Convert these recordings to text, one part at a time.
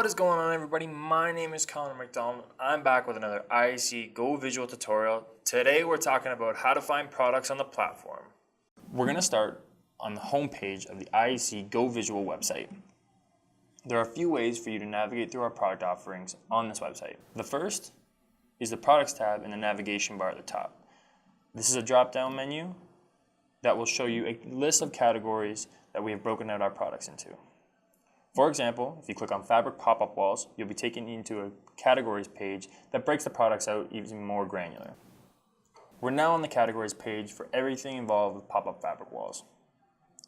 What is going on, everybody? My name is Connor McDonald. I'm back with another IAC Go Visual tutorial. Today we're talking about how to find products on the platform. We're going to start on the home page of the IAC Go Visual website. There are a few ways for you to navigate through our product offerings on this website. The first is the Products tab in the navigation bar at the top. This is a drop-down menu that will show you a list of categories that we have broken out our products into. For example, if you click on Fabric Pop-Up Walls, you'll be taken into a categories page that breaks the products out even more granular. We're now on the categories page for everything involved with pop-up fabric walls.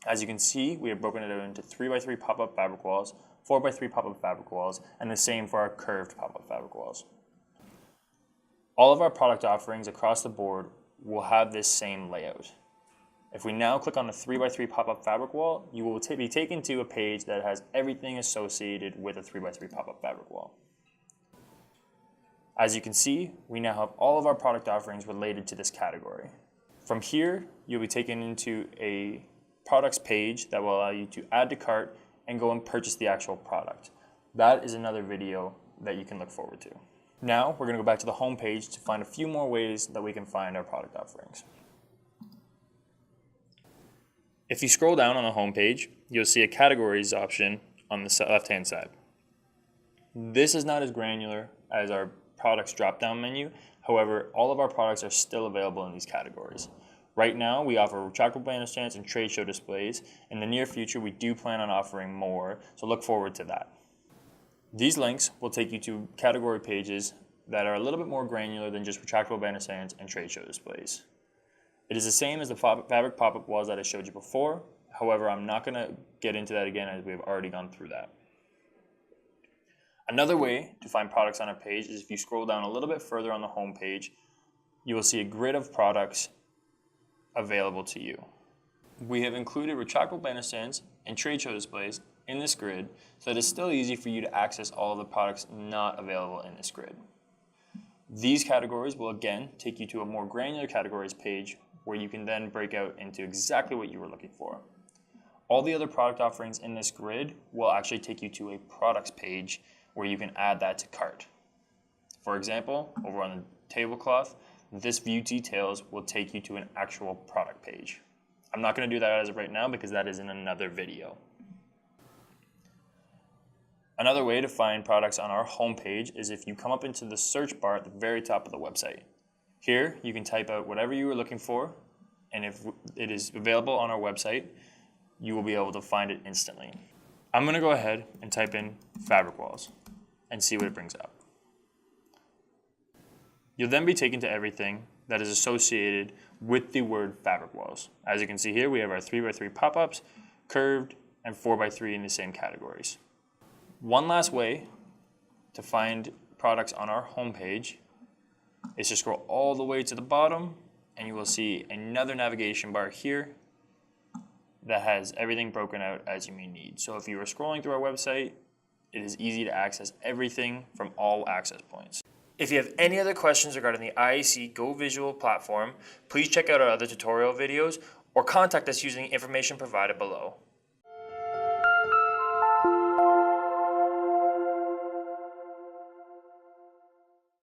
As you can see, we have broken it out into 3x3 pop-up fabric walls, 4x3 pop-up fabric walls, and the same for our curved pop-up fabric walls. All of our product offerings across the board will have this same layout. If we now click on the 3x3 pop-up fabric wall, you will be taken to a page that has everything associated with a 3x3 pop-up fabric wall. As you can see, we now have all of our product offerings related to this category. From here, you'll be taken into a products page that will allow you to add to cart and go and purchase the actual product. That is another video that you can look forward to. Now, we're going to go back to the home page to find a few more ways that we can find our product offerings. If you scroll down on the home page, you'll see a categories option on the left-hand side. This is not as granular as our products drop-down menu. However, all of our products are still available in these categories. Right now, we offer retractable banner stands and trade show displays. In the near future, we do plan on offering more, so look forward to that. These links will take you to category pages that are a little bit more granular than just retractable banner stands and trade show displays. It is the same as the fabric pop-up walls that I showed you before. However, I'm not going to get into that again as we've already gone through that. Another way to find products on our page is if you scroll down a little bit further on the home page, you will see a grid of products available to you. We have included retractable banner stands and trade show displays in this grid so that it's still easy for you to access all of the products not available in this grid. These categories will again take you to a more granular categories page where you can then break out into exactly what you were looking for. All the other product offerings in this grid will actually take you to a products page where you can add that to cart. For example, over on the tablecloth, this view details will take you to an actual product page. I'm not going to do that as of right now because that is in another video. Another way to find products on our home page is if you come up into the search bar at the very top of the website. Here, you can type out whatever you were looking for, and if it is available on our website, you will be able to find it instantly. I'm going to go ahead and type in fabric walls and see what it brings up. You'll then be taken to everything that is associated with the word fabric walls. As you can see here, we have our 3x3 pop-ups, curved, and 4x3 in the same categories. One last way to find products on our homepage is to scroll all the way to the bottom and you will see another navigation bar here that has everything broken out as you may need. So if you are scrolling through our website, it is easy to access everything from all access points. If you have any other questions regarding the IAC Go Visual platform, please check out our other tutorial videos or contact us using the information provided below.